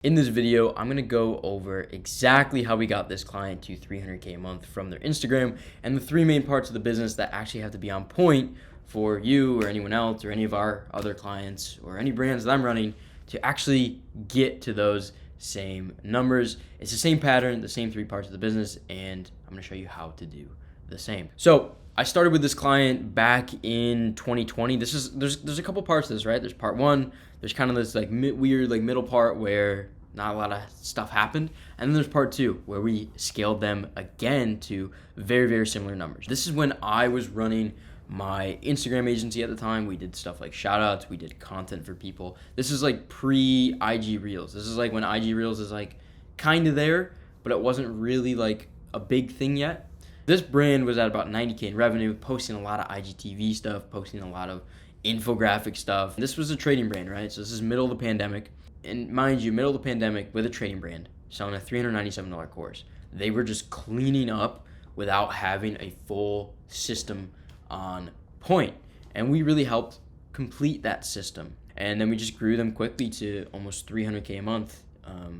In this video, I'm gonna go over exactly how we got this client to 300K a month from their Instagram and the three main parts of the business that actually have to be on point for you or anyone else or any of our other clients or any brands that I'm running to actually get to those same numbers. It's the same pattern, the same three parts of the business, and I'm gonna show you how to do the same. So I started with this client back in 2020. There's a couple parts to this, right? There's part one. There's kind of this weird middle part where not a lot of stuff happened, and then there's part two where we scaled them again to very, very similar numbers. This is when I was running my Instagram agency at the time. We did stuff like shout outs, we did content for people. This is like pre IG Reels. This is like when IG Reels is like kind of there, but it wasn't really like a big thing yet. This brand was at about 90K in revenue, posting a lot of IGTV stuff, posting a lot of infographic stuff. This was a trading brand, right? So this is middle of the pandemic. And mind you, middle of the pandemic with a trading brand, selling a $397 course. They were just cleaning up without having a full system on point. And we really helped complete that system. And then we just grew them quickly to almost 300K a month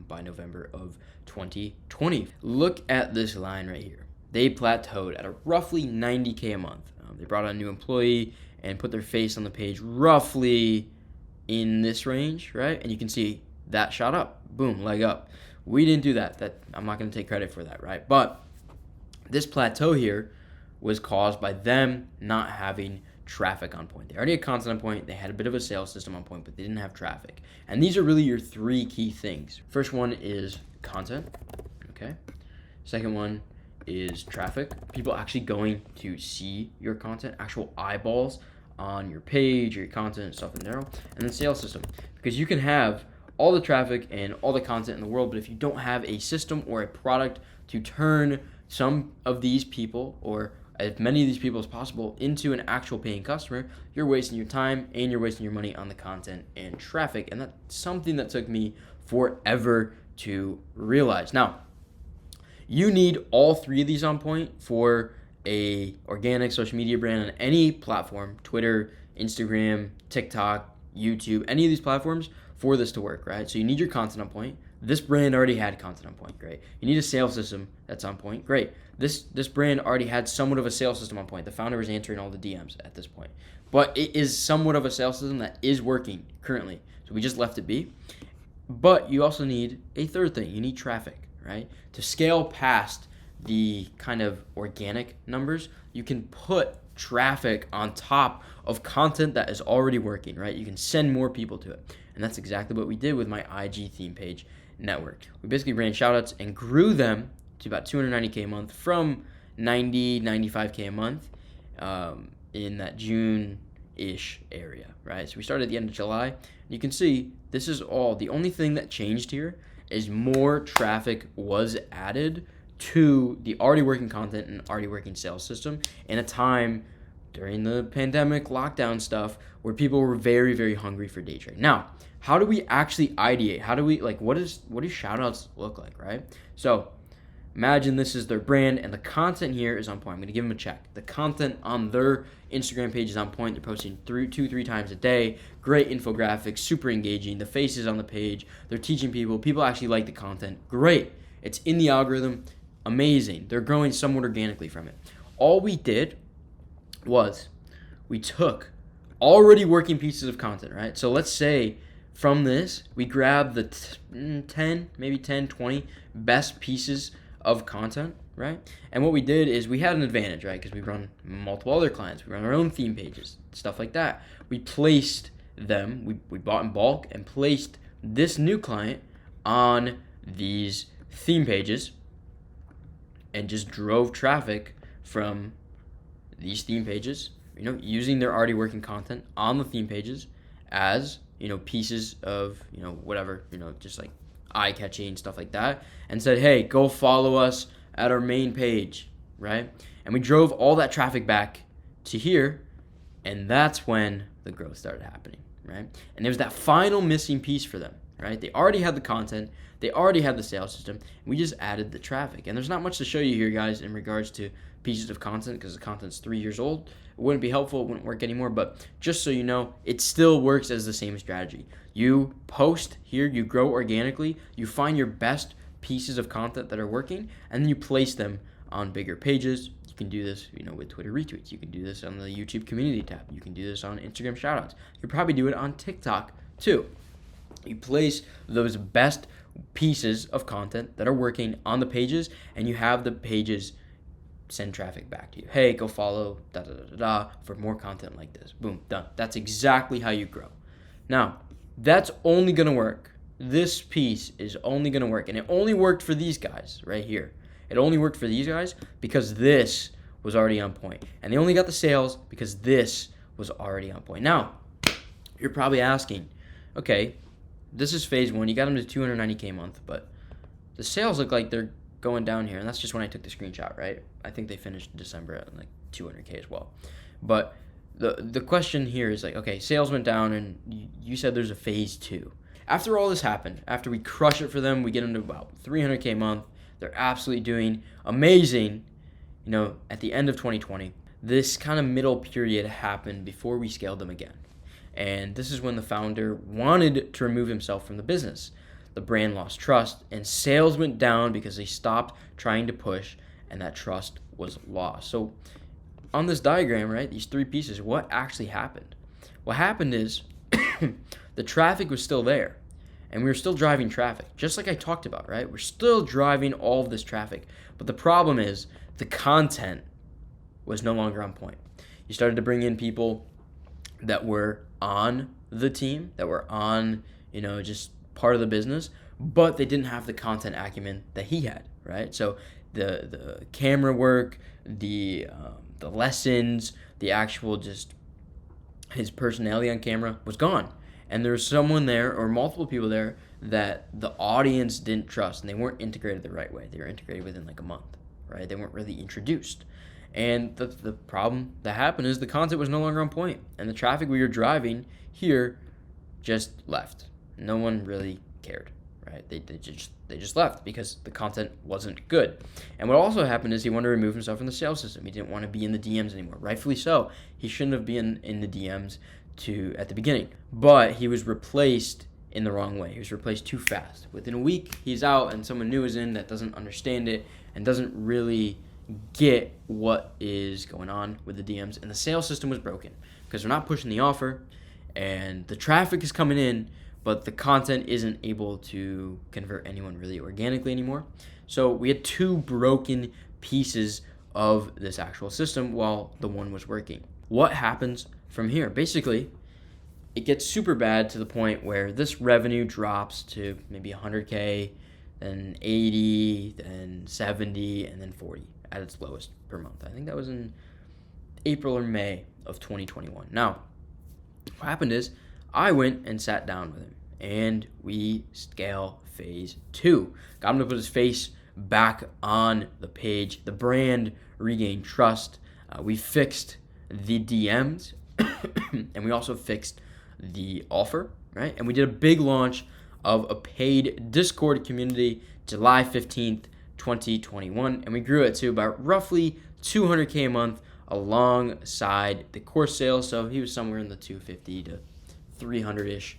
by November of 2020. Look at this line right here. They plateaued at a roughly 90K a month. They brought on a new employee and put their face on the page roughly in this range, right? And you can see that shot up, boom, leg up. We didn't do that. I'm not going to take credit for that, right? But this plateau here was caused by them not having traffic on point. They already had content on point. They had a bit of a sales system on point, but they didn't have traffic. And these are really your three key things. First one is content, okay? Second one is traffic, people actually going to see your content, actual eyeballs on your page, your content, and stuff in general. And then sales system, because you can have all the traffic and all the content in the world, but if you don't have a system or a product to turn some of these people or as many of these people as possible into an actual paying customer, you're wasting your time and you're wasting your money on the content and traffic. And that's something that took me forever to realize. Now, you need all three of these on point for a organic social media brand on any platform, Twitter, Instagram, TikTok, YouTube, any of these platforms for this to work, right? So you need your content on point. This brand already had content on point, great. You need a sales system that's on point, great. This brand already had somewhat of a sales system on point. The founder was answering all the DMs at this point. But it is somewhat of a sales system that is working currently. So we just left it be. But you also need a third thing. You need traffic, right? To scale past the kind of organic numbers, you can put traffic on top of content that is already working, right? You can send more people to it. And that's exactly what we did with my IG theme page network. We basically ran shoutouts and grew them to about 290K a month from 95K a month in that June-ish area, right? So we started at the end of July. You can see this is all. The only thing that changed here is more traffic was added to the already working content and already working sales system in a time during the pandemic lockdown stuff where people were very, very hungry for day trading. Now, how do we actually ideate? How do we what do shoutouts look like, right? So imagine this is their brand and the content here is on point. I'm going to give them a check. The content on their Instagram page is on point. They're posting 2-3 times a day. Great infographics, super engaging. The faces on the page. They're teaching people. People actually like the content. Great. It's in the algorithm. Amazing. They're growing somewhat organically from it. All we did was we took already working pieces of content, right? So let's say from this, we grabbed the 10, 20 best pieces of content, right? And what we did is we had an advantage, right? Because we run multiple other clients. We run our own theme pages, stuff like that. We placed them, we bought in bulk and placed this new client on these theme pages and just drove traffic from these theme pages, using their already working content on the theme pages as, pieces of, whatever, just like eye-catching stuff like that, and said, hey, go follow us at our main page, right? And we drove all that traffic back to here, and that's when the growth started happening, right? And there was that final missing piece for them, right? They already had the content, they already had the sales system, we just added the traffic. And there's not much to show you here, guys, in regards to pieces of content, because the content's 3 years old. It wouldn't be helpful, it wouldn't work anymore, but just so you know, it still works as the same strategy. You post here, you grow organically, you find your best pieces of content that are working, and then you place them on bigger pages. You can do this, with Twitter retweets. You can do this on the YouTube community tab. You can do this on Instagram shoutouts. You could probably do it on TikTok too. You place those best pieces of content that are working on the pages, and you have the pages send traffic back to you. Hey, go follow for more content like this. Boom, done. That's exactly how you grow. Now, that's only going to work. This piece is only going to work, and it only worked for these guys right here. It only worked for these guys because this was already on point. And they only got the sales because this was already on point. Now, you're probably asking, okay, this is phase 1. You got them to 290K a month, but the sales look like they're going down here. And that's just when I took the screenshot, right? I think they finished December at like 200K as well. But the question here is like, okay, sales went down, and you said there's a phase 2. After all this happened, after we crush it for them, we get them to about 300K a month. They're absolutely doing amazing, at the end of 2020. This kind of middle period happened before we scaled them again. And this is when the founder wanted to remove himself from the business. The brand lost trust, and sales went down because they stopped trying to push, and that trust was lost. So on this diagram, right, these 3 pieces, what actually happened? What happened is the traffic was still there. And we were still driving traffic, just like I talked about, right? We're still driving all of this traffic. But the problem is the content was no longer on point. You started to bring in people that were on the team, that were on, just part of the business, but they didn't have the content acumen that he had, right? So the camera work, the lessons, the actual just his personality on camera was gone. And there was someone there, or multiple people there, that the audience didn't trust, and they weren't integrated the right way. They were integrated within like a month, right? They weren't really introduced. And the problem that happened is the content was no longer on point, and the traffic we were driving here just left. No one really cared, right? They just left because the content wasn't good. And what also happened is he wanted to remove himself from the sales system. He didn't want to be in the DMs anymore. Rightfully so. He shouldn't have been in the DMs at the beginning, but he was replaced in the wrong way. He was replaced too fast. Within a week, he's out, and someone new is in that doesn't understand it and doesn't really get what is going on with the DMs. And the sales system was broken because they're not pushing the offer, and the traffic is coming in, but the content isn't able to convert anyone really organically anymore. So we had 2 broken pieces of this actual system while the one was working. What happens from here? Basically, it gets super bad to the point where this revenue drops to maybe 100K, then 80, then 70, and then 40 at its lowest per month. I think that was in April or May of 2021. Now, what happened is I went and sat down with him, and we scale phase 2. Got him to put his face back on the page. The brand regained trust. We fixed the DMs, and we also fixed the offer, right? And we did a big launch of a paid Discord community July 15th, 2021, and we grew it to about roughly 200K a month alongside the course sales. So he was somewhere in the 250 to 300-ish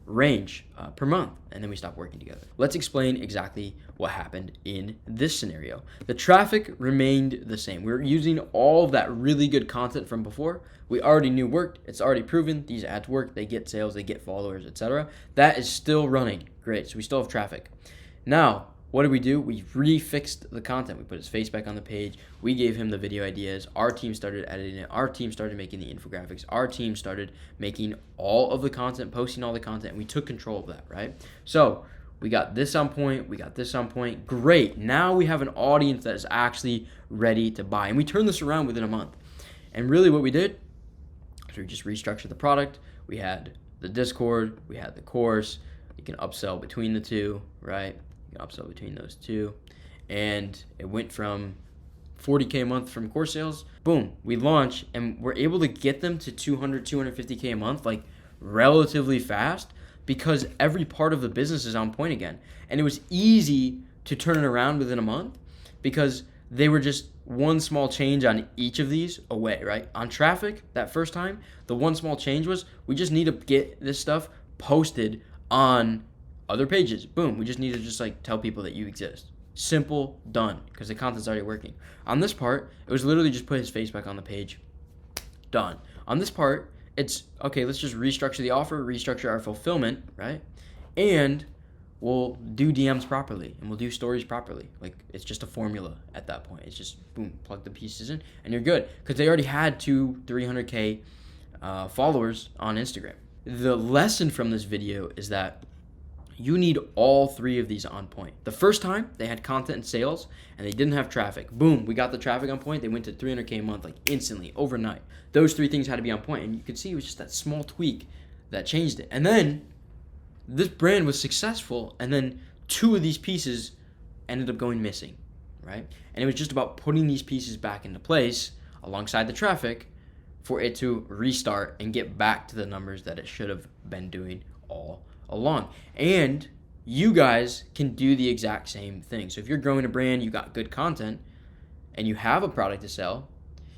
range per month, and then we stopped working together. Let's explain exactly what happened in this scenario. The traffic remained the same. We were using all of that really good content from before. We already knew worked. It's already proven. These ads work. They get sales. They get followers, etc. That is still running. Great. So we still have traffic. Now, what did we do? We refixed the content. We put his face back on the page. We gave him the video ideas. Our team started editing it. Our team started making the infographics. Our team started making all of the content, posting all the content, and we took control of that, right? So we got this on point. We got this on point. Great. Now we have an audience that is actually ready to buy. And we turned this around within a month. And really what we did is we just restructured the product. We had the Discord. We had the course. You can upsell between the two, right? Upsell between those two, and it went from 40K a month from course sales. Boom, we launch, and we're able to get them to 200, 250K a month, like relatively fast, because every part of the business is on point again. And it was easy to turn it around within a month because they were just one small change on each of these away, right? On traffic, that first time, the one small change was we just need to get this stuff posted on other pages. Boom, we just need to just like tell people that you exist. Simple, done, because the content's already working. On this part, it was literally just put his face back on the page. Done. On this part, it's, okay, let's just restructure the offer, restructure our fulfillment, right? And we'll do DMs properly, and we'll do stories properly. Like, it's just a formula at that point. It's just, boom, plug the pieces in, and you're good. Because they already had 300K followers on Instagram. The lesson from this video is that you need all three of these on point. The first time, they had content and sales, and they didn't have traffic. Boom, we got the traffic on point. They went to 300K a month, like instantly, overnight. Those three things had to be on point, and you could see it was just that small tweak that changed it. And then this brand was successful, and then two of these pieces ended up going missing, right? And it was just about putting these pieces back into place alongside the traffic for it to restart and get back to the numbers that it should have been doing all along. And you guys can do the exact same thing. So if you're growing a brand, you got good content, and you have a product to sell,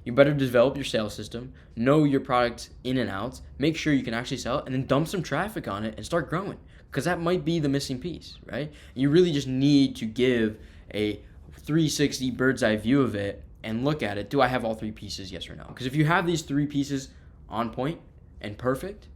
you better develop your sales system, know your product in and out, make sure you can actually sell it, and then dump some traffic on it and start growing, because that might be the missing piece, right? You really just need to give a 360 bird's eye view of it and look at it. Do I have all three pieces, yes or no? Because if you have these three pieces on point and perfect,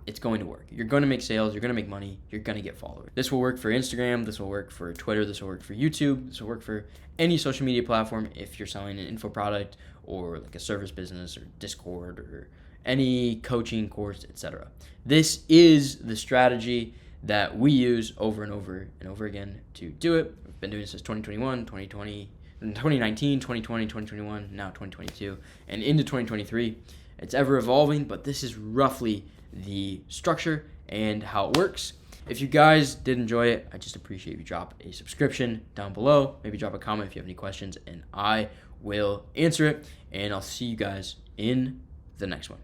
it's going to work. You're going to make sales, you're going to make money, you're going to get followers. This will work for Instagram, this will work for Twitter, this will work for YouTube, this will work for any social media platform if you're selling an info product or like a service business or Discord or any coaching course, etc. This is the strategy that we use over and over and over again to do it. We've been doing this since 2021, 2019, 2020, 2021, now 2022, and into 2023. It's ever evolving, but this is roughly the structure and how it works. If you guys did enjoy it, I just appreciate if you drop a subscription down below. Maybe drop a comment if you have any questions, and I will answer it. And I'll see you guys in the next one.